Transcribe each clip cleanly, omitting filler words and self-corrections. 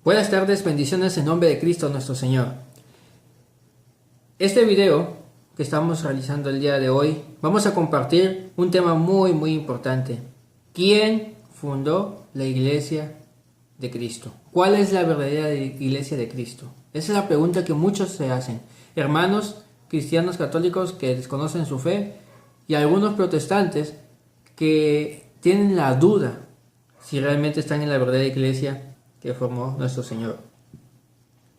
Buenas tardes, bendiciones en nombre de Cristo nuestro Señor. Este video que estamos realizando el día de hoy, vamos a compartir un tema muy importante. ¿Quién fundó la iglesia de Cristo? ¿Cuál es la verdadera iglesia de Cristo? Esa es la pregunta que muchos se hacen. Hermanos cristianos católicos que desconocen su fe y algunos protestantes que tienen la duda si realmente están en la verdadera iglesia que formó nuestro Señor.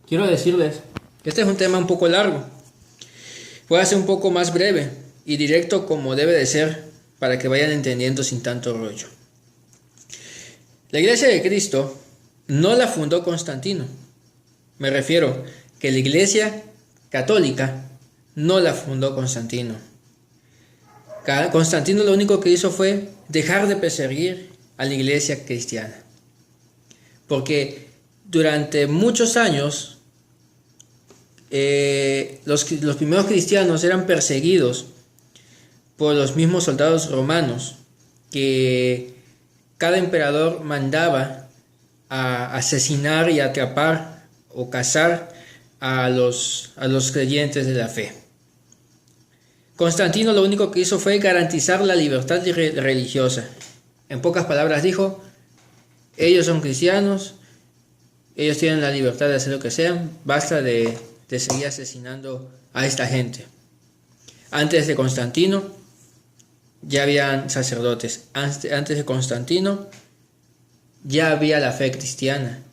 Quiero decirles que este es un tema un poco largo. Voy a ser un poco más breve y directo como debe de ser para que vayan entendiendo sin tanto rollo. La iglesia de Cristo no la fundó Constantino. Me refiero que la iglesia católica no la fundó Constantino. Constantino lo único que hizo fue dejar de perseguir a la iglesia cristiana. Porque durante muchos años los primeros cristianos eran perseguidos por los mismos soldados romanos, que cada emperador mandaba a asesinar y atrapar o cazar a los creyentes de la fe. Constantino lo único que hizo fue garantizar la libertad religiosa. En pocas palabras dijo: ellos son cristianos, ellos tienen la libertad de hacer lo que sean, basta de seguir asesinando a esta gente. Antes de Constantino ya habían sacerdotes, antes de Constantino ya había la fe cristiana,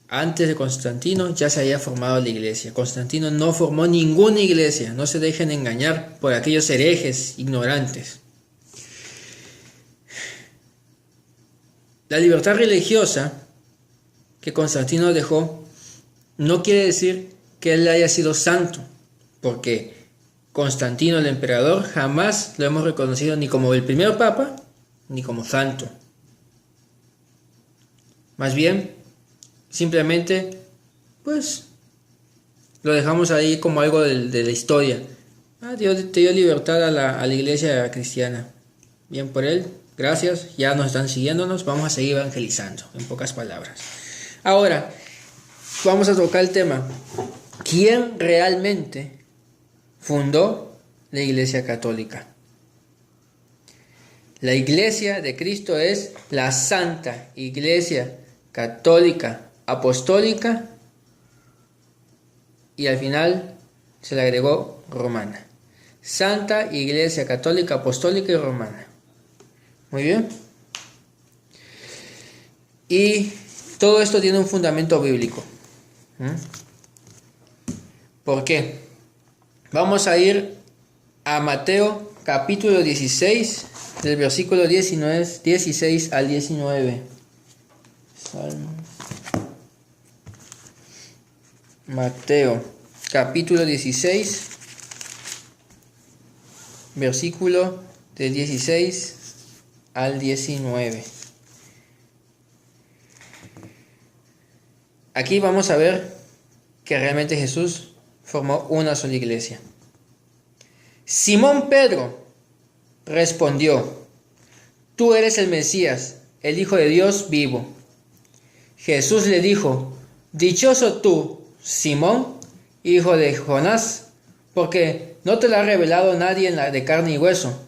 antes de Constantino ya se había formado la iglesia. Constantino no formó ninguna iglesia, no se dejen engañar por aquellos herejes ignorantes. La libertad religiosa que Constantino dejó no quiere decir que él haya sido santo, porque Constantino el emperador jamás lo hemos reconocido ni como el primer papa ni como santo. Más bien, simplemente pues lo dejamos ahí como algo de la historia. Dios te dio libertad a la iglesia cristiana. Bien por él. Gracias, ya nos están siguiéndonos, vamos a seguir evangelizando, en pocas palabras. Ahora, vamos a tocar el tema: ¿quién realmente fundó la iglesia católica? La iglesia de Cristo es la Santa Iglesia Católica Apostólica, y al final se le agregó romana. Santa Iglesia Católica Apostólica y Romana. Muy bien. Y todo esto tiene un fundamento bíblico. ¿Por qué? Vamos a ir a Mateo capítulo 16, del versículo 16 al 19. Salmos. Mateo capítulo 16, versículo de 16 al 19. Aquí vamos a ver que realmente Jesús formó una sola iglesia. Simón Pedro respondió: tú eres el Mesías, el Hijo de Dios vivo. Jesús le dijo: dichoso tú, Simón, hijo de Jonás, porque no te lo ha revelado nadie de carne y hueso,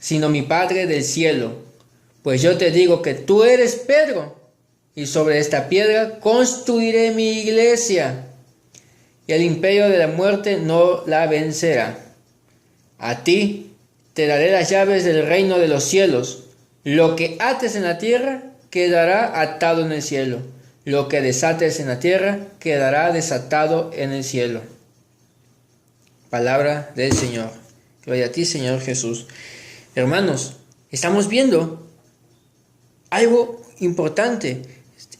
sino mi Padre del cielo. Pues yo te digo que tú eres Pedro, y sobre esta piedra construiré mi iglesia, y el imperio de la muerte no la vencerá. A ti te daré las llaves del reino de los cielos. Lo que ates en la tierra quedará atado en el cielo. Lo que desates en la tierra quedará desatado en el cielo. Palabra del Señor. Gloria a ti, Señor Jesús. Hermanos, estamos viendo algo importante: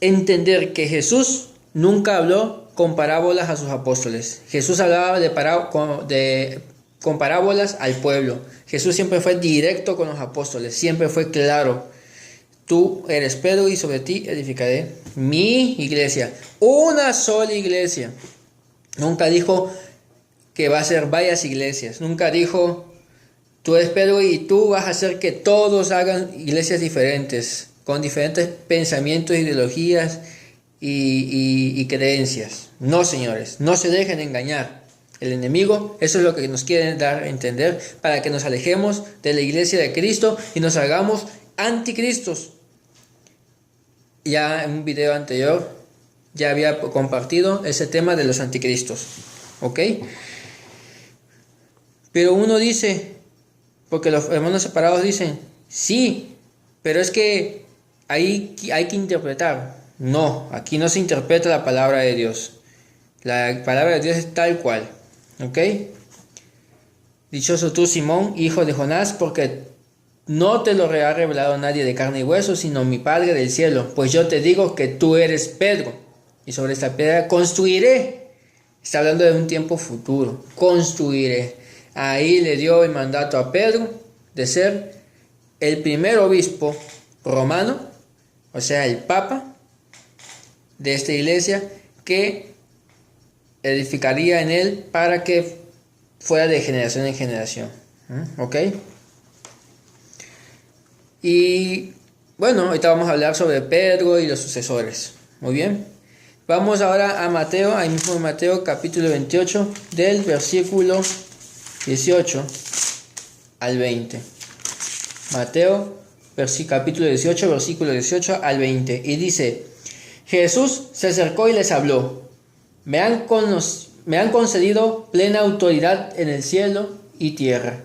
entender que Jesús nunca habló con parábolas a sus apóstoles. Jesús hablaba con parábolas al pueblo. Jesús siempre fue directo con los apóstoles, siempre fue claro: tú eres Pedro y sobre ti edificaré mi iglesia. Una sola iglesia. Nunca dijo que va a ser varias iglesias. Nunca dijo: tú eres Pedro y tú vas a hacer que todos hagan iglesias diferentes, con diferentes pensamientos, ideologías y creencias. No, señores, no se dejen engañar. El enemigo, eso es lo que nos quiere dar a entender, para que nos alejemos de la iglesia de Cristo y nos hagamos anticristos. Ya en un video anterior ya había compartido ese tema de los anticristos, ¿ok? Pero uno dice, porque los hermanos separados dicen, sí, pero es que ahí hay que interpretar. No, aquí no se interpreta la palabra de Dios. La palabra de Dios es tal cual, ¿ok? Dichoso tú, Simón, hijo de Jonás, porque no te lo ha revelado nadie de carne y hueso, sino mi Padre del cielo. Pues yo te digo que tú eres Pedro, y sobre esta piedra construiré. Está hablando de un tiempo futuro. Construiré. Ahí le dio el mandato a Pedro de ser el primer obispo romano, o sea, el papa de esta iglesia, que edificaría en él para que fuera de generación en generación. ¿Ok? Y bueno, ahorita vamos a hablar sobre Pedro y los sucesores. Muy bien. Vamos ahora a Mateo, ahí mismo en Mateo capítulo 28, del versículo 18 al 20. Mateo capítulo 18, versículo 18 al 20. Y dice, Jesús se acercó y les habló. Me han concedido plena autoridad en el cielo y tierra.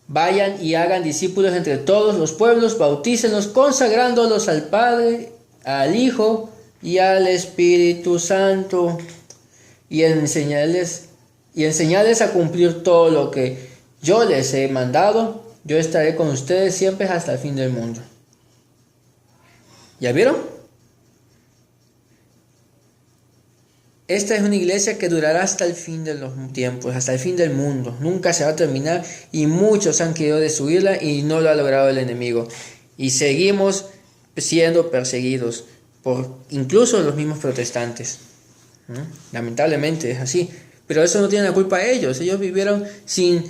Vayan y hagan discípulos entre todos los pueblos, bautícenlos, consagrándolos al Padre, al Hijo y al Espíritu Santo, y enseñarles a cumplir todo lo que yo les he mandado. Yo estaré con ustedes siempre hasta el fin del mundo. ¿Ya vieron? Esta es una iglesia que durará hasta el fin de los tiempos, hasta el fin del mundo. Nunca se va a terminar, y muchos han querido destruirla y no lo ha logrado el enemigo. Y seguimos siendo perseguidos por incluso los mismos protestantes. Lamentablemente es así. Pero eso no tiene la culpa a ellos. Ellos vivieron sin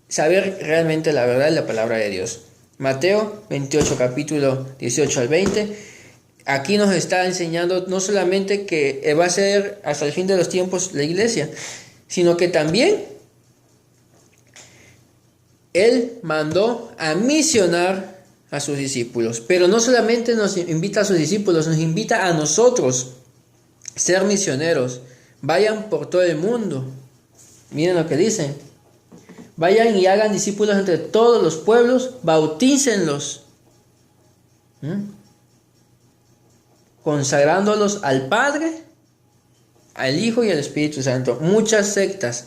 saber realmente la verdad de la palabra de Dios. Mateo 28, capítulo 18 al 20. Aquí nos está enseñando no solamente que va a ser hasta el fin de los tiempos la iglesia, sino que también Él mandó a misionar a sus discípulos. Pero no solamente nos invita a sus discípulos, nos invita a nosotros ser misioneros. Vayan por todo el mundo. Miren lo que dicen. Vayan y hagan discípulos entre todos los pueblos, bautícenlos, consagrándolos al Padre, al Hijo y al Espíritu Santo. Muchas sectas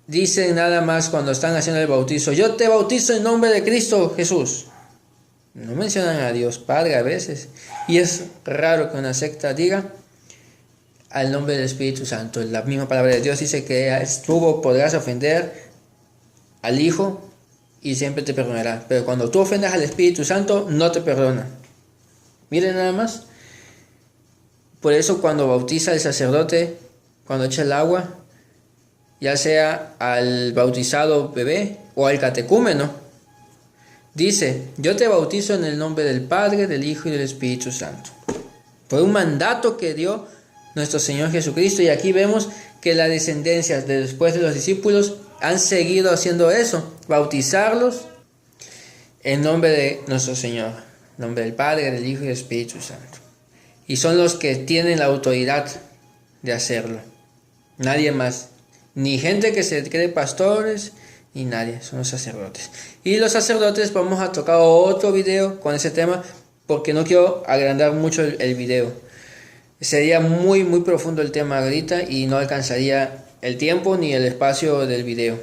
dicen nada más cuando están haciendo el bautizo: yo te bautizo en nombre de Cristo Jesús. No mencionan a Dios Padre a veces. Y es raro que una secta diga al nombre del Espíritu Santo. La misma palabra de Dios dice que podrás ofender al Hijo y siempre te perdonará. Pero cuando tú ofendas al Espíritu Santo, no te perdona. Miren nada más. Por eso cuando bautiza el sacerdote, cuando echa el agua, ya sea al bautizado bebé o al catecúmeno, dice: yo te bautizo en el nombre del Padre, del Hijo y del Espíritu Santo. Fue un mandato que dio nuestro Señor Jesucristo, y aquí vemos que las descendencias después de los discípulos han seguido haciendo eso, bautizarlos en nombre de nuestro Señor, en nombre del Padre, del Hijo y del Espíritu Santo. Y son los que tienen la autoridad de hacerlo. Nadie más. Ni gente que se cree pastores, ni nadie. Son los sacerdotes. Y los sacerdotes vamos a tocar otro video con ese tema, porque no quiero agrandar mucho el video. Sería muy profundo el tema ahorita y no alcanzaría el tiempo ni el espacio del video.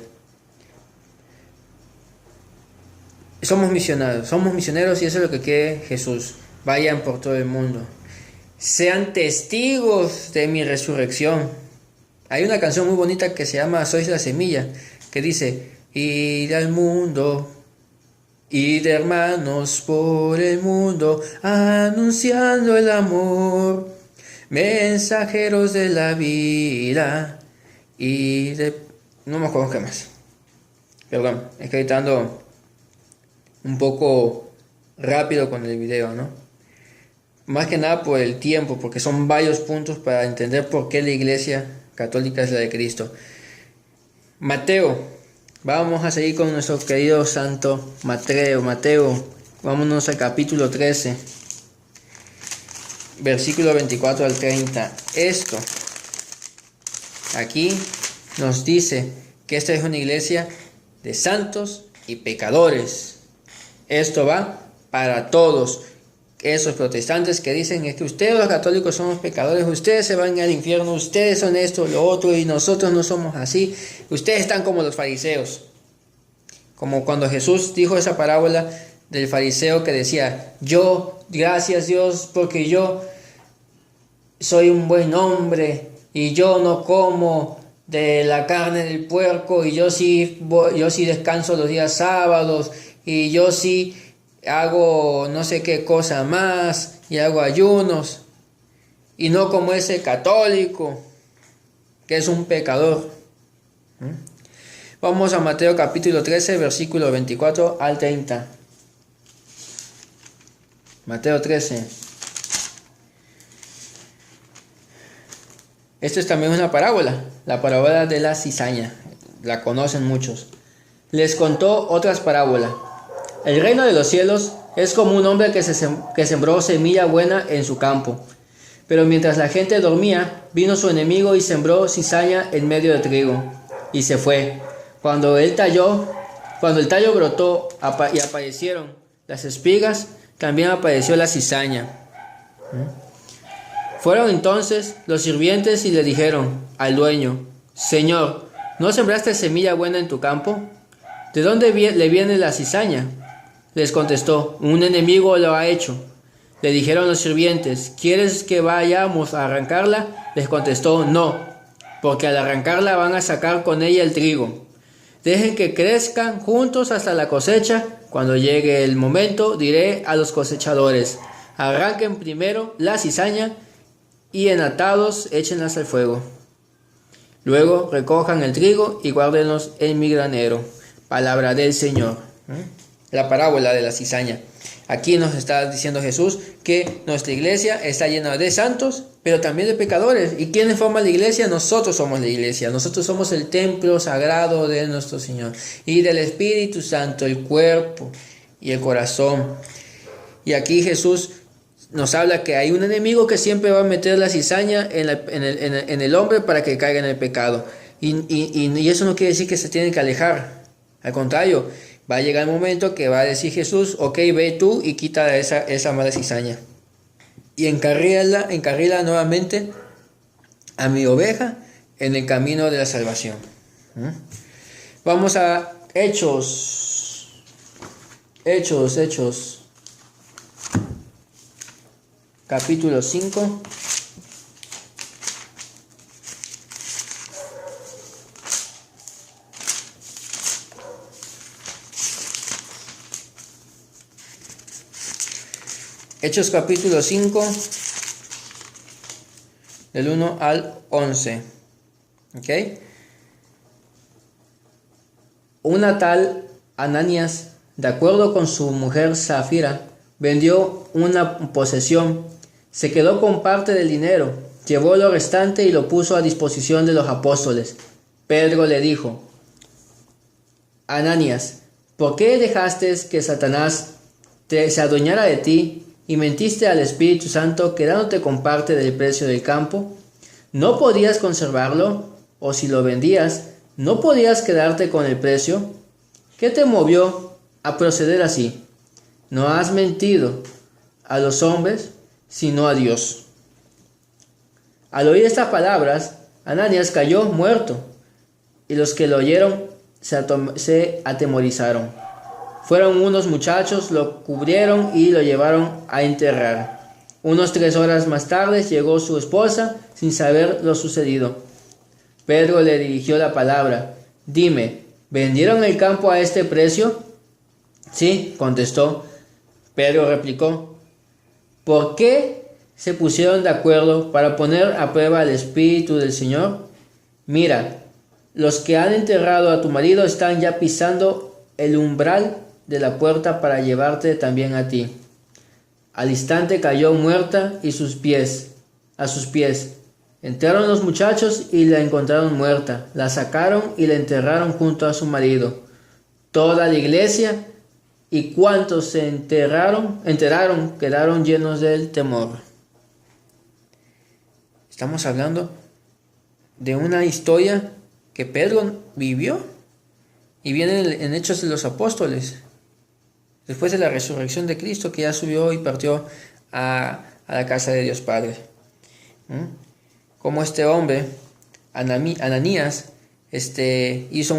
Somos misioneros, y eso es lo que quiere Jesús. Vayan por todo el mundo. Sean testigos de mi resurrección. Hay una canción muy bonita que se llama Sois la semilla, que dice: id al mundo, id hermanos por el mundo, anunciando el amor, mensajeros de la vida y de... no me acuerdo qué más. Perdón, es que ahorita ando un poco rápido con el video, ¿no? más que nada por el tiempo, porque son varios puntos para entender por qué la Iglesia Católica es la de Cristo. Mateo, vamos a seguir con nuestro querido santo Mateo, vámonos al capítulo 13, versículo 24 al 30. Esto aquí nos dice que esta es una iglesia de santos y pecadores. Esto va para todos esos protestantes que dicen es que ustedes los católicos somos pecadores, ustedes se van al infierno, ustedes son esto, lo otro, y nosotros no somos así. Ustedes están como los fariseos. Como cuando Jesús dijo esa parábola del fariseo que decía, yo, gracias Dios, porque yo soy un buen hombre y yo no como de la carne del puerco, y yo sí descanso los días sábados, y yo sí hago no sé qué cosa más, y hago ayunos, y no como ese católico que es un pecador. Vamos a Mateo capítulo 13, versículo 24 al 30. Mateo 13. Esto es también una parábola, la parábola de la cizaña, la conocen muchos. Les contó otras parábolas. El reino de los cielos es como un hombre que sembró semilla buena en su campo. Pero mientras la gente dormía, vino su enemigo y sembró cizaña en medio de trigo, y se fue. Cuando el tallo brotó y aparecieron las espigas, también apareció la cizaña. Fueron entonces los sirvientes y le dijeron al dueño, Señor, ¿no sembraste semilla buena en tu campo? ¿De dónde le viene la cizaña? Les contestó, un enemigo lo ha hecho. Le dijeron los sirvientes, ¿quieres que vayamos a arrancarla? Les contestó, no, porque al arrancarla van a sacar con ella el trigo. Dejen que crezcan juntos hasta la cosecha. Cuando llegue el momento, diré a los cosechadores, arranquen primero la cizaña y en atados échenlas al fuego. Luego recojan el trigo y guárdenlos en mi granero. Palabra del Señor. La parábola de la cizaña. Aquí nos está diciendo Jesús que nuestra iglesia está llena de santos, pero también de pecadores. ¿Y quiénes forman la iglesia? Nosotros somos la iglesia. Nosotros somos el templo sagrado de nuestro Señor y del Espíritu Santo, el cuerpo y el corazón. Y aquí Jesús nos habla que hay un enemigo que siempre va a meter la cizaña en el hombre para que caiga en el pecado. Y eso no quiere decir que se tienen que alejar. Al contrario, va a llegar el momento que va a decir Jesús, ok, ve tú y quita esa mala cizaña. Y encarrila nuevamente a mi oveja en el camino de la salvación. Vamos a Hechos. Capítulo 5. Hechos capítulo 5, del 1 al 11. ¿Ok? Una tal Ananías, de acuerdo con su mujer Zafira, vendió una posesión, se quedó con parte del dinero, llevó lo restante y lo puso a disposición de los apóstoles. Pedro le dijo, Ananías, ¿por qué dejaste que Satanás se adueñara de ti y mentiste al Espíritu Santo quedándote con parte del precio del campo? ¿No podías conservarlo? ¿O si lo vendías, no podías quedarte con el precio? ¿Qué te movió a proceder así? No has mentido a los hombres, sino a Dios. Al oír estas palabras, Ananías cayó muerto, y los que lo oyeron se atemorizaron. Fueron unos muchachos, lo cubrieron y lo llevaron a enterrar. Unos 3 horas más tarde llegó su esposa sin saber lo sucedido. Pedro le dirigió la palabra. Dime, ¿vendieron el campo a este precio? Sí, contestó. Pedro replicó. ¿Por qué se pusieron de acuerdo para poner a prueba el Espíritu del Señor? Mira, los que han enterrado a tu marido están ya pisando el umbral de la puerta para llevarte también a ti. Al instante cayó muerta a sus pies. Entraron los muchachos y la encontraron muerta. La sacaron y la enterraron junto a su marido. Toda la iglesia y cuantos se enteraron quedaron llenos del temor. Estamos hablando de una historia que Pedro vivió y viene en Hechos de los Apóstoles, después de la resurrección de Cristo, que ya subió y partió a la casa de Dios Padre. Como este hombre, Ananías, hizo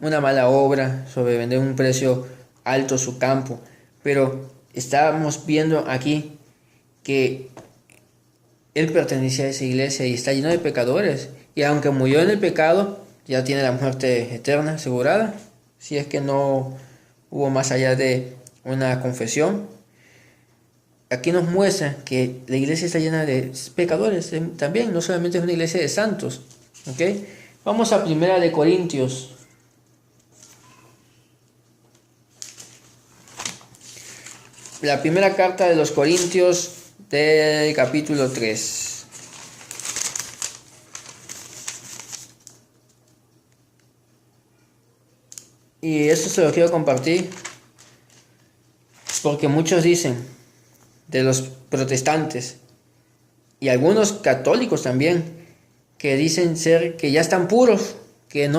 una mala obra sobre vender un precio alto su campo, pero estábamos viendo aquí que él pertenecía a esa iglesia y está lleno de pecadores, y aunque murió en el pecado, ya tiene la muerte eterna asegurada, si es que no hubo más allá de una confesión. Aquí nos muestra que la iglesia está llena de pecadores también, no solamente es una iglesia de santos. ¿Okay? Vamos a 1 de Corintios. La primera carta de los Corintios del capítulo 3. Y esto se lo quiero compartir porque muchos dicen, de los protestantes y algunos católicos también, que dicen que ya están puros, que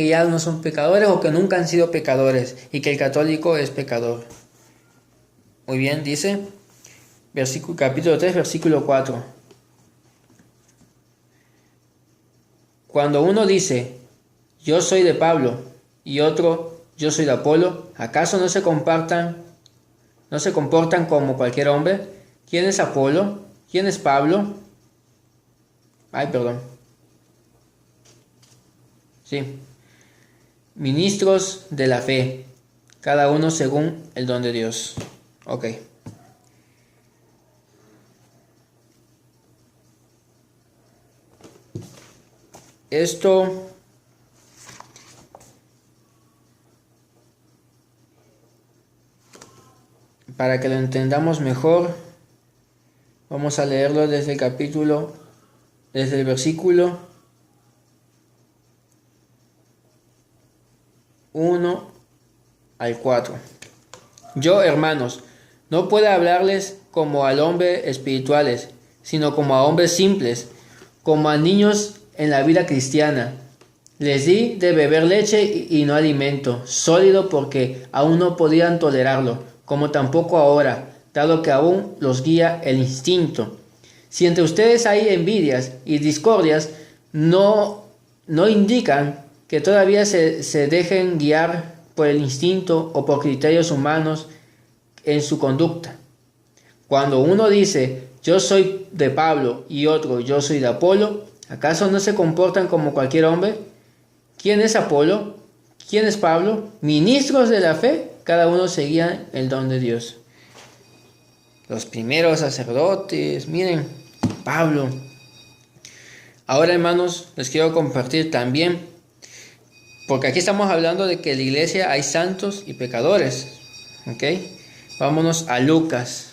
ya no son pecadores o que nunca han sido pecadores y que el católico es pecador. Muy bien, dice capítulo 3, versículo 4. Cuando uno dice, yo soy de Pablo, y otro, yo soy de Apolo, ¿acaso no se comportan como cualquier hombre? ¿Quién es Apolo? ¿Quién es Pablo? Ministros de la fe, cada uno según el don de Dios. Ok. Esto para que lo entendamos mejor, vamos a leerlo desde el versículo 1 al 4. Yo, hermanos, no puedo hablarles como a hombres espirituales, sino como a hombres simples, como a niños en la vida cristiana. Les di de beber leche y no alimento sólido, porque aún no podían tolerarlo, como tampoco ahora, dado que aún los guía el instinto. Si entre ustedes hay envidias y discordias, no indican que todavía se dejen guiar por el instinto o por criterios humanos en su conducta. Cuando uno dice, yo soy de Pablo, y otro, yo soy de Apolo, ¿acaso no se comportan como cualquier hombre? ¿Quién es Apolo? ¿Quién es Pablo? Ministros de la fe, cada uno seguía el don de Dios. Los primeros sacerdotes, miren, Pablo. Ahora, hermanos, les quiero compartir también, porque aquí estamos hablando de que en la iglesia hay santos y pecadores. ¿Ok? Vámonos a Lucas.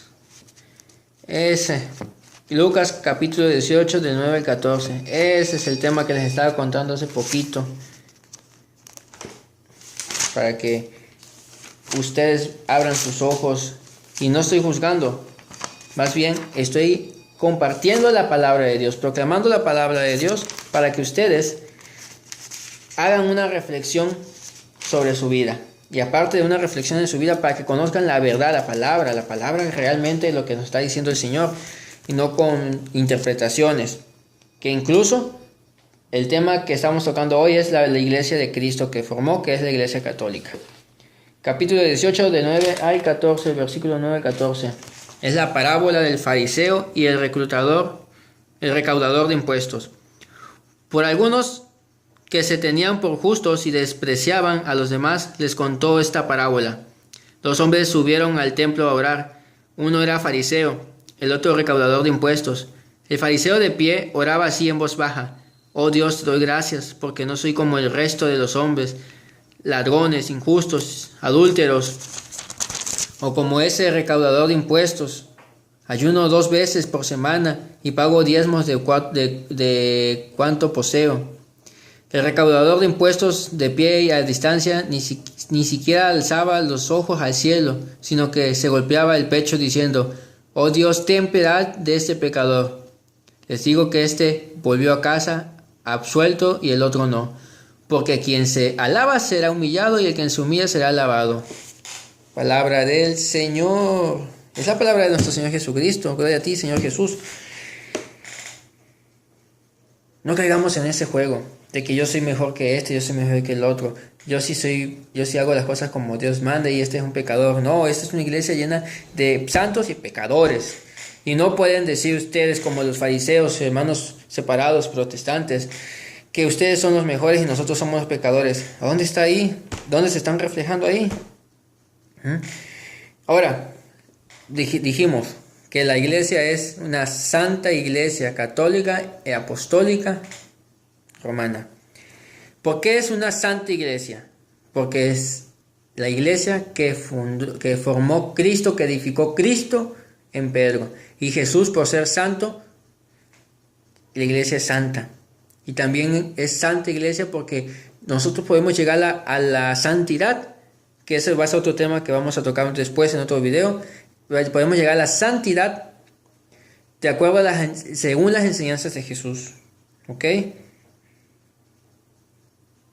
Lucas capítulo 18, del 9 al 14. Ese es el tema que les estaba contando hace poquito, para que ustedes abran sus ojos. Y no estoy juzgando, más bien estoy compartiendo la palabra de Dios, proclamando la palabra de Dios, para que ustedes hagan una reflexión sobre su vida. Y aparte de una reflexión en su vida, para que conozcan la verdad, la palabra realmente lo que nos está diciendo el Señor, y no con interpretaciones. Que incluso el tema que estamos tocando hoy es la iglesia de Cristo que formó, que es la iglesia católica. Capítulo 18, de 9 al 14, versículo 9 al 14. Es la parábola del fariseo y el recaudador de impuestos. Por algunos que se tenían por justos y despreciaban a los demás, les contó esta parábola. Dos hombres subieron al templo a orar. Uno era fariseo, el otro recaudador de impuestos. El fariseo de pie oraba así en voz baja: Oh Dios, te doy gracias, porque no soy como el resto de los hombres, ladrones, injustos, adúlteros, o como ese recaudador de impuestos. Ayuno 2 veces por semana y pago diezmos de cuanto poseo. El recaudador de impuestos de pie y a distancia ni siquiera alzaba los ojos al cielo, sino que se golpeaba el pecho diciendo: «Oh Dios, ten piedad de este pecador». Les digo que este volvió a casa absuelto y el otro no, porque quien se alaba será humillado y el que se humilla será alabado. Palabra del Señor. Es la palabra de nuestro Señor Jesucristo. Gloria a ti, Señor Jesús. No caigamos en ese juego de que yo soy mejor que este, yo soy mejor que el otro. Yo sí hago las cosas como Dios manda y este es un pecador. No, esta es una iglesia llena de santos y pecadores. Y no pueden decir ustedes como los fariseos, hermanos separados, protestantes, que ustedes son los mejores y nosotros somos los pecadores. ¿A dónde está ahí? ¿Dónde se están reflejando ahí? Ahora, dijimos que la iglesia es una santa iglesia católica y apostólica romana. ¿Por qué es una santa iglesia? Porque es la iglesia que formó Cristo, que edificó Cristo en Pedro. Y Jesús, por ser santo, la iglesia es santa. Y también es santa iglesia porque nosotros podemos llegar a la santidad, que ese va a ser otro tema que vamos a tocar después en otro video. Podemos llegar a la santidad de acuerdo según las enseñanzas de Jesús. ¿Ok?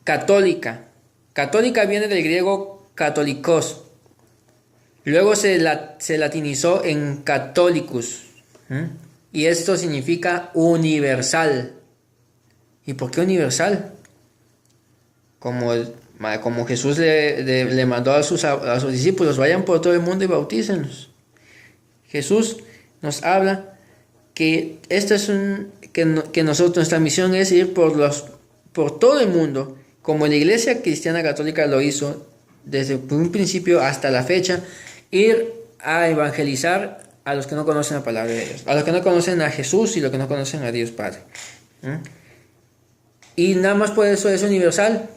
Católica. Católica viene del griego katolikos. Luego se latinizó en catholicus. Y esto significa universal. ¿Y por qué universal? Como Jesús le mandó a sus discípulos: vayan por todo el mundo y bautícenlos. Jesús nos habla que nuestra misión es ir por todo el mundo, como la Iglesia Cristiana Católica lo hizo desde un principio hasta la fecha, ir a evangelizar a los que no conocen la palabra de Dios, a los que no conocen a Jesús y los que no conocen a Dios Padre. Y nada más por eso es universal,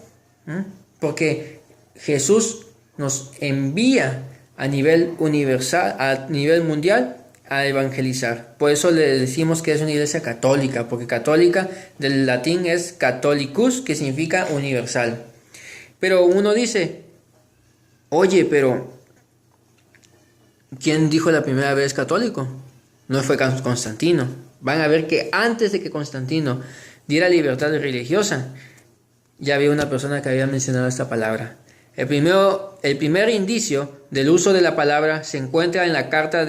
porque Jesús nos envía a nivel universal, a nivel mundial, a evangelizar. Por eso le decimos que es una iglesia católica, porque católica del latín es catholicus, que significa universal. Pero uno dice: oye, pero ¿quién dijo la primera vez católico? No fue Constantino. Van a ver que antes de que Constantino diera libertad religiosa, ya había una persona que había mencionado esta palabra. El primer indicio del uso de la palabra se encuentra en la carta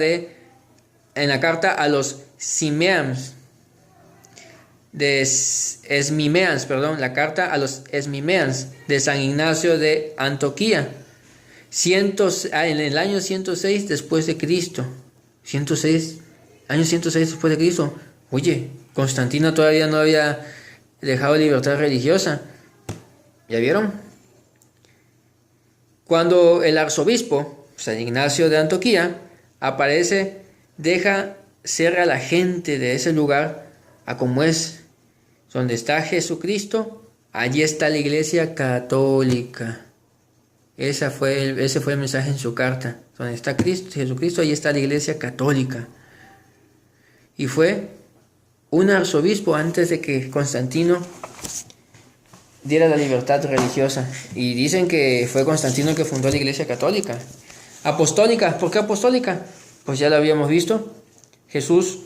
a los Esmimeans, la carta a los Esmimeans de San Ignacio de Antioquía, en el año 106 después de Cristo. Año 106 después de Cristo. Oye, Constantino todavía no había dejado libertad religiosa. ¿Ya vieron? Cuando el arzobispo San Ignacio de Antioquía aparece, deja ser a la gente de ese lugar a como es. Donde está Jesucristo, allí está la iglesia católica. Ese fue el mensaje en su carta. Donde está Jesucristo, allí está la iglesia católica. Y fue un arzobispo antes de que Constantino diera la libertad religiosa. Y dicen que fue Constantino que fundó la iglesia católica. Apostólica. ¿Por qué apostólica? Pues ya lo habíamos visto. Jesús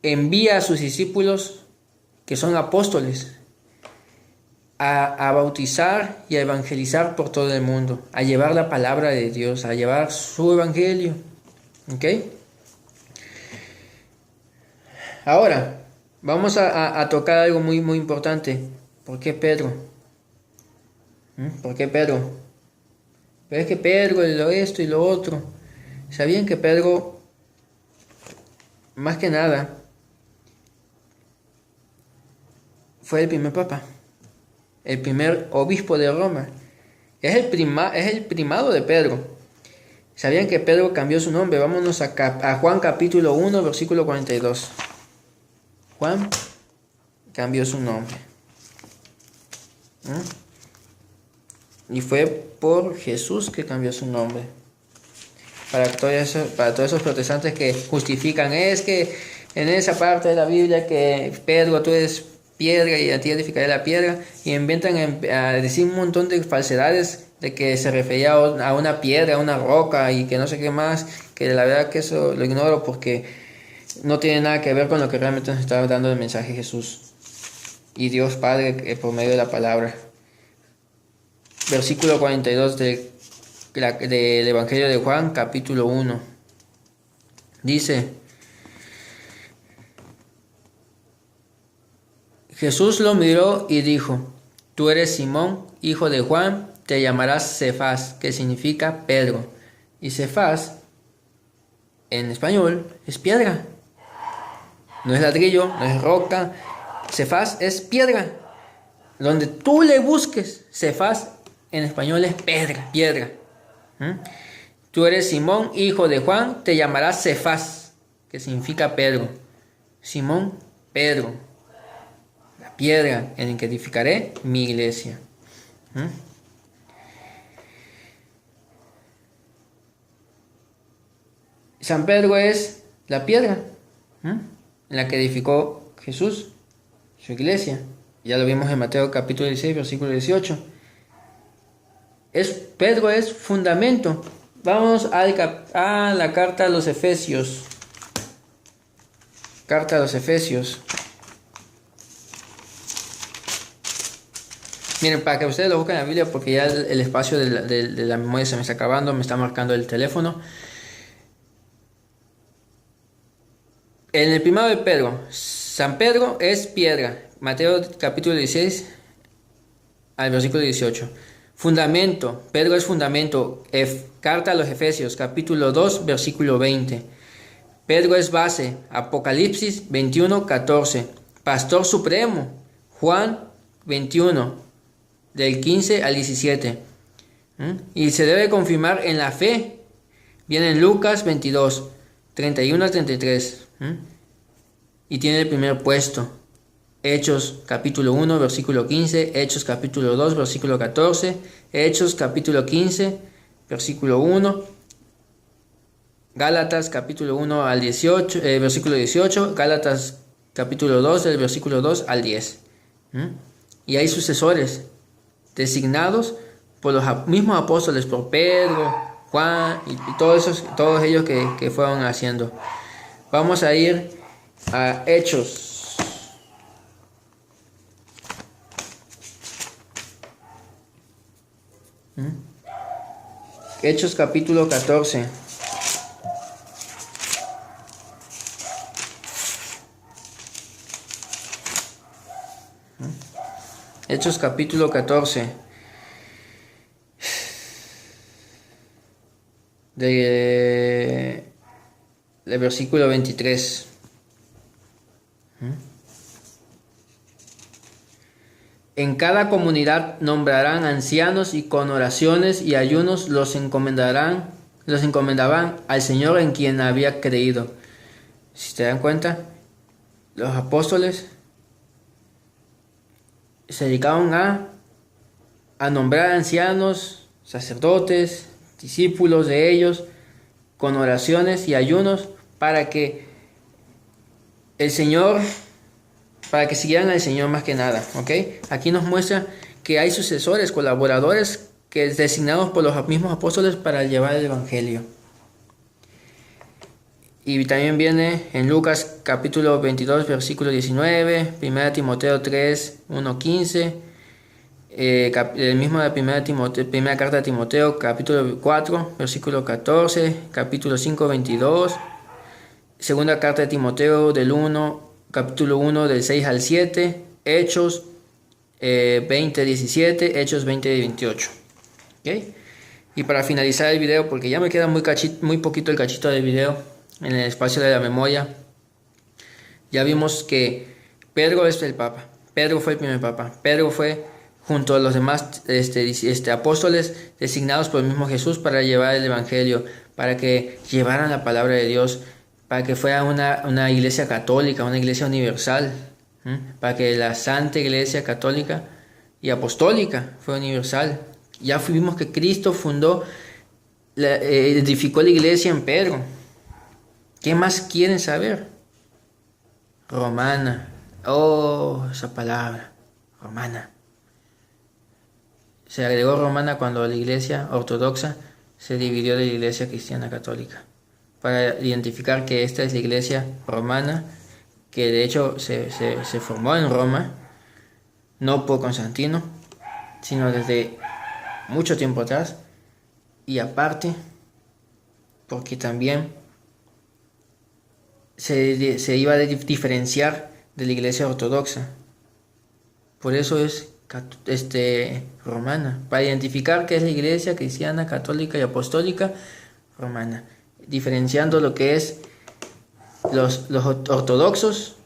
envía a sus discípulos, que son apóstoles, a bautizar y a evangelizar por todo el mundo, a llevar la palabra de Dios, a llevar su evangelio. ¿Ok? Ahora, vamos a tocar algo muy, muy importante. ¿Por qué Pedro? ¿Por qué Pedro? Pero es que Pedro y esto y lo otro. ¿Sabían que Pedro, más que nada, fue el primer papa? El primer obispo de Roma. Es el primado de Pedro. ¿Sabían que Pedro cambió su nombre? Vámonos a Juan capítulo 1, versículo 42. Juan cambió su nombre. Y fue por Jesús que cambió su nombre. para todos esos protestantes que justifican, es que en esa parte de la Biblia que Pedro, tú eres piedra y a ti edificaré la piedra, y inventan a decir un montón de falsedades de que se refería a una piedra, a una roca y que no sé qué más, que la verdad que eso lo ignoro porque no tiene nada que ver con lo que realmente nos está dando el mensaje Jesús y Dios Padre por medio de la palabra. Versículo 42 del Evangelio de Juan, capítulo 1. Dice: Jesús lo miró y dijo: Tú eres Simón, hijo de Juan, te llamarás Cefas, que significa Pedro. Y Cefas, en español, es piedra. No es ladrillo, no es roca. Cefas es piedra. Donde tú le busques, Cefas en español es piedra. Tú eres Simón, hijo de Juan, te llamarás Cefas, que significa Pedro. Simón, Pedro, la piedra en la que edificaré mi iglesia. San Pedro es la piedra en la que edificó Jesús su iglesia. Ya lo vimos en Mateo capítulo 16, versículo 18. Pedro es fundamento. Vamos a la carta a los Efesios. Carta a los Efesios. Miren, para que ustedes lo busquen en la Biblia, porque ya el espacio de la memoria se me está acabando, me está marcando el teléfono. En el primero de Pedro, San Pedro es piedra. Mateo capítulo 16 al versículo 18. Fundamento, Pedro es fundamento. Carta a los Efesios, capítulo 2, versículo 20. Pedro es base. Apocalipsis 21, 14. Pastor supremo, Juan 21, del 15 al 17. Y se debe confirmar en la fe. Viene en Lucas 22, 31 al 33. Y tiene el primer puesto. Hechos capítulo 1, versículo 15, Hechos capítulo 2, versículo 14, Hechos capítulo 15, versículo 1, Gálatas capítulo 1 al 18, versículo 18, Gálatas capítulo 2, del versículo 2 al 10. Y hay sucesores designados por los mismos apóstoles, por Pedro, Juan y todos ellos que fueron haciendo. Vamos a ir a Hechos. Hechos capítulo 14. Hechos capítulo 14. Del versículo 23. En cada comunidad nombrarán ancianos y con oraciones y ayunos los encomendaban al Señor en quien había creído. Si te dan cuenta, los apóstoles se dedicaban a nombrar ancianos, sacerdotes, discípulos de ellos, con oraciones y ayunos para que siguieran al Señor más que nada, ¿ok? Aquí nos muestra que hay sucesores, colaboradores designados por los mismos apóstoles para llevar el Evangelio. Y también viene en Lucas capítulo 22, versículo 19, 1 Timoteo 3, 1, 15, el mismo de primera carta de Timoteo capítulo 4, versículo 14, capítulo 5, 22, segunda carta de Timoteo capítulo 1 del 6 al 7, Hechos 20, 17, Hechos 20, 28. ¿Okay? Y para finalizar el video, porque ya me queda muy poquito el cachito del video en el espacio de la memoria, ya vimos que Pedro es el Papa. Pedro fue el primer Papa. Pedro fue junto a los demás apóstoles designados por el mismo Jesús para llevar el Evangelio, para que llevaran la palabra de Dios, para que fuera una iglesia católica, una iglesia universal, para que la Santa Iglesia Católica y Apostólica fuera universal. Ya vimos que Cristo fundó edificó la iglesia en Pedro. ¿Qué más quieren saber? Romana. Oh, esa palabra, romana. Se agregó romana cuando la iglesia ortodoxa se dividió de la iglesia cristiana católica, para identificar que esta es la iglesia romana, que de hecho se formó en Roma, no por Constantino, sino desde mucho tiempo atrás, y aparte porque también se iba a diferenciar de la iglesia ortodoxa. Por eso es romana, para identificar que es la iglesia cristiana, católica y apostólica romana, diferenciando lo que es los ortodoxos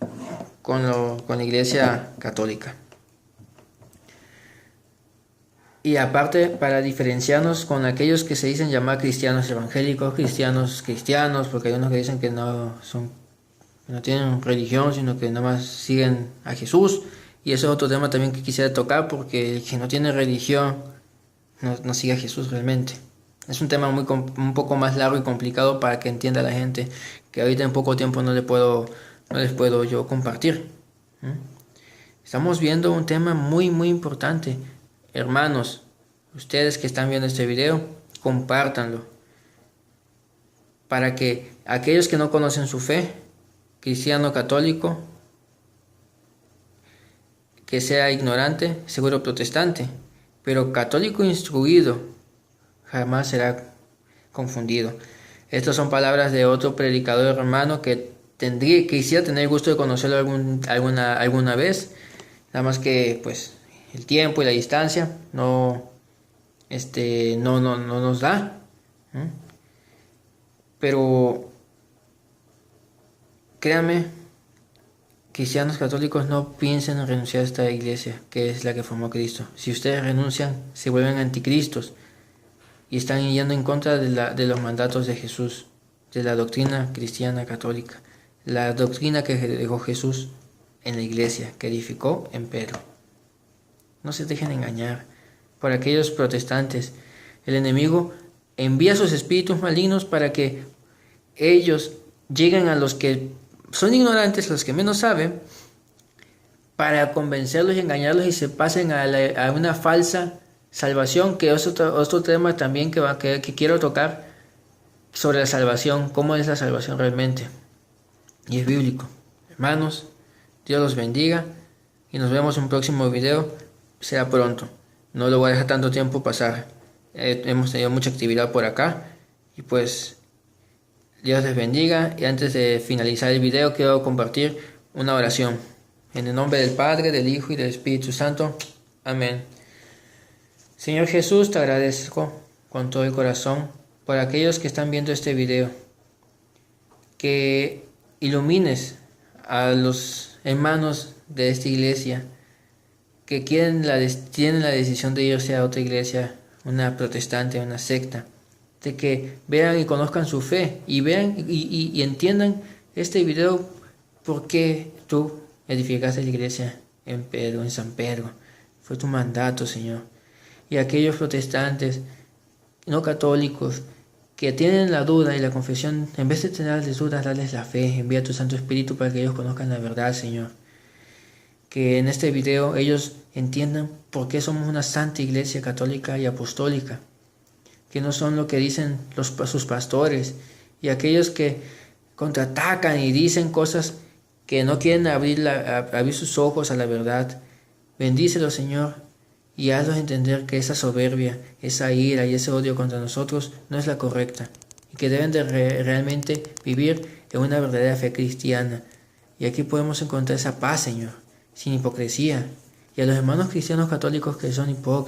con la iglesia católica. Y aparte, para diferenciarnos con aquellos que se dicen llamar cristianos evangélicos, cristianos, porque hay unos que dicen que no tienen religión, sino que nada más siguen a Jesús. Y eso es otro tema también que quisiera tocar, porque el que no tiene religión no sigue a Jesús realmente. Es un tema un poco más largo y complicado para que entienda la gente, que ahorita en poco tiempo no les puedo yo compartir. Estamos viendo un tema muy muy importante. Hermanos, ustedes que están viendo este video, compártanlo, para que aquellos que no conocen su fe, cristiano, católico, que sea ignorante, seguro protestante, pero católico instruido, jamás será confundido. Estas son palabras de otro predicador hermano que quisiera tener el gusto de conocerlo alguna vez, nada más que pues el tiempo y la distancia no nos da. Pero créanme, cristianos católicos, no piensen en renunciar a esta iglesia, que es la que formó Cristo. Si ustedes renuncian, se vuelven anticristos y están yendo en contra de los mandatos de Jesús, de la doctrina cristiana católica, la doctrina que dejó Jesús en la iglesia, que edificó en Pedro. No se dejen engañar por aquellos protestantes. El enemigo envía sus espíritus malignos para que ellos lleguen a los que son ignorantes, los que menos saben, para convencerlos y engañarlos y se pasen a una falsa salvación, que es otro tema también que quiero tocar sobre la salvación, cómo es la salvación realmente. Y es bíblico. Hermanos, Dios los bendiga y nos vemos en un próximo video. Será pronto. No lo voy a dejar tanto tiempo pasar. Hemos tenido mucha actividad por acá y pues Dios les bendiga. Y antes de finalizar el video quiero compartir una oración. En el nombre del Padre, del Hijo y del Espíritu Santo. Amén. Señor Jesús, te agradezco con todo el corazón por aquellos que están viendo este video. Que ilumines a los hermanos de esta iglesia que tienen la decisión de irse a otra iglesia, una protestante, una secta, de que vean y conozcan su fe y vean y entiendan este video, por qué tú edificaste la iglesia en Pedro, en San Pedro. Fue tu mandato, Señor. Y aquellos protestantes no católicos que tienen la duda y la confesión, en vez de tenerles dudas, darles la fe. Envía tu Santo Espíritu para que ellos conozcan la verdad, Señor. Que en este video ellos entiendan por qué somos una santa iglesia católica y apostólica, que no son lo que dicen sus pastores y aquellos que contraatacan y dicen cosas que no quieren abrir sus ojos a la verdad. Bendícelos, Señor, y hazlos entender que esa soberbia, esa ira y ese odio contra nosotros no es la correcta, y que deben de realmente vivir en una verdadera fe cristiana. Y aquí podemos encontrar esa paz, Señor, sin hipocresía. Y a los hermanos cristianos católicos que son hipócritas,